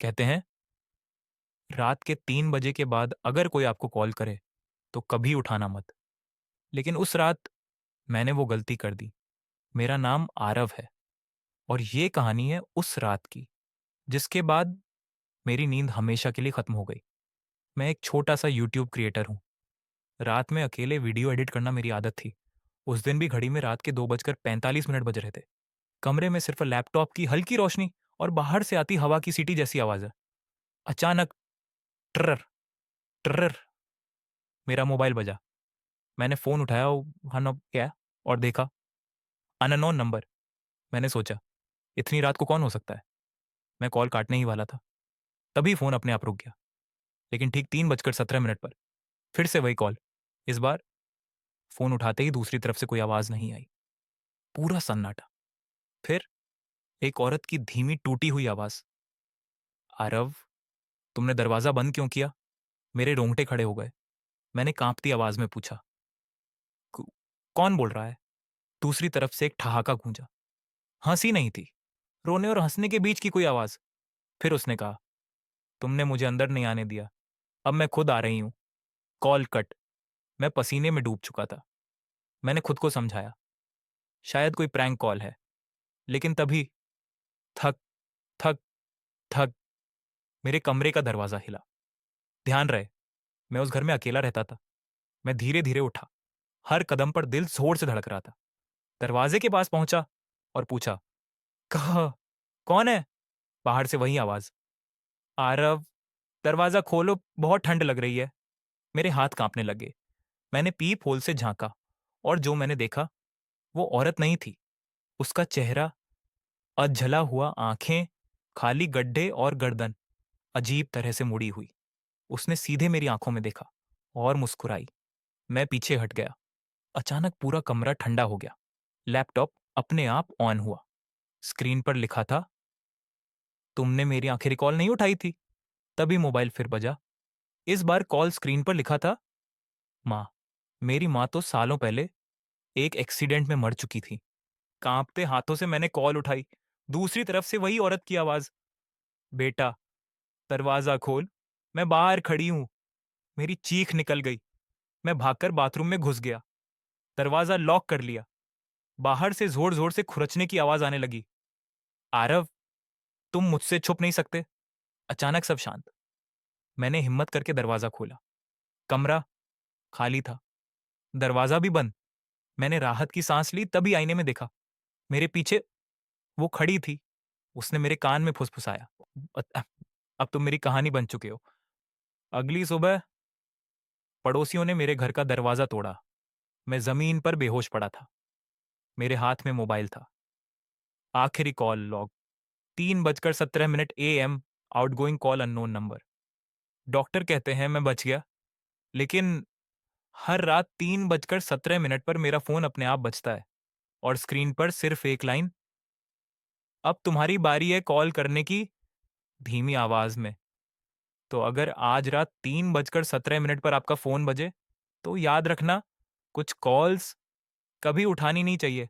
कहते हैं रात के 3 बजे के बाद अगर कोई आपको कॉल करे तो कभी उठाना मत। लेकिन उस रात मैंने वो गलती कर दी। मेरा नाम आरव है और ये कहानी है उस रात की जिसके बाद मेरी नींद हमेशा के लिए खत्म हो गई। मैं एक छोटा सा यूट्यूब क्रिएटर हूँ। रात में अकेले वीडियो एडिट करना मेरी आदत थी। उस दिन भी घड़ी में रात के 2:45 बज रहे थे। कमरे में सिर्फ लैपटॉप की हल्की रोशनी और बाहर से आती हवा की सीटी जैसी आवाज है। अचानक ट्रर ट्रर मेरा मोबाइल बजा। मैंने फोन उठाया हन क्या और देखा अननोन नंबर। मैंने सोचा इतनी रात को कौन हो सकता है। मैं कॉल काटने ही वाला था, तभी फोन अपने आप रुक गया। लेकिन ठीक 3:17 पर फिर से वही कॉल। इस बार फोन उठाते ही दूसरी तरफ से कोई आवाज नहीं आई। पूरा सन्नाटा। फिर एक औरत की धीमी टूटी हुई आवाज, आरव, तुमने दरवाजा बंद क्यों किया? मेरे रोंगटे खड़े हो गए। मैंने कांपती आवाज में पूछा, "कौ- कौन बोल रहा है?" दूसरी तरफ से एक ठहाका गूंजा। हंसी नहीं थी, रोने और हंसने के बीच की कोई आवाज। फिर उसने कहा, तुमने मुझे अंदर नहीं आने दिया, अब मैं खुद आ रही हूं। Call cut. मैं पसीने में डूब चुका था। मैंने खुद को समझाया शायद कोई प्रैंक कॉल है। लेकिन तभी थक थक थक मेरे कमरे का दरवाजा हिला। ध्यान रहे, मैं उस घर में अकेला रहता था। मैं धीरे धीरे उठा। हर कदम पर दिल जोर से धड़क रहा था। दरवाजे के पास पहुंचा और पूछा, कहा, कौन है? बाहर से वही आवाज, आरव, दरवाजा खोलो, बहुत ठंड लग रही है। मेरे हाथ कांपने लगे। मैंने पीप होल से झांका और जो मैंने देखा वो औरत नहीं थी। उसका चेहरा, अधजला हुआ, आंखें, खाली गड्ढे और गर्दन अजीब तरह से मुड़ी हुई। उसने सीधे मेरी आंखों में देखा और मुस्कुराई। मैं पीछे हट गया। अचानक पूरा कमरा ठंडा हो गया। लैपटॉप अपने आप ऑन हुआ। स्क्रीन पर लिखा था, तुमने मेरी आखिरी कॉल नहीं उठाई थी। तभी मोबाइल फिर बजा। इस बार कॉल स्क्रीन पर लिखा था, माँ। मेरी माँ तो सालों पहले एक एक्सीडेंट में मर चुकी थी। कांपते हाथों से मैंने कॉल उठाई। दूसरी तरफ से वही औरत की आवाज, बेटा, दरवाजा खोल, मैं बाहर खड़ी हूं। मेरी चीख निकल गई। मैं भागकर बाथरूम में घुस गया। दरवाजा लॉक कर लिया। बाहर से जोर जोर से खुरचने की आवाज आने लगी। आरव, तुम मुझसे छुप नहीं सकते। अचानक सब शांत। मैंने हिम्मत करके दरवाजा खोला। कमरा खाली था, दरवाजा भी बंद। मैंने राहत की सांस ली, तभी आईने में देखा मेरे पीछे वो खड़ी थी। उसने मेरे कान में फुसफुसाया, "अ- अब तुम मेरी कहानी बन चुके हो।" अगली सुबह पड़ोसियों ने मेरे घर का दरवाजा तोड़ा। मैं जमीन पर बेहोश पड़ा था। मेरे हाथ में मोबाइल था। आखिरी call log, 3:17 AM, outgoing call unknown number. Doctor कहते हैं मैं बच गया, लेकिन हर रात 3:17 पर मेरा फोन अपने आप बजता है और स्क्रीन पर सिर्फ एक लाइन, अब तुम्हारी बारी है कॉल करने की, धीमी आवाज में। तो अगर आज रात 3:17 पर आपका फोन बजे तो याद रखना, कुछ कॉल्स कभी उठानी नहीं चाहिए।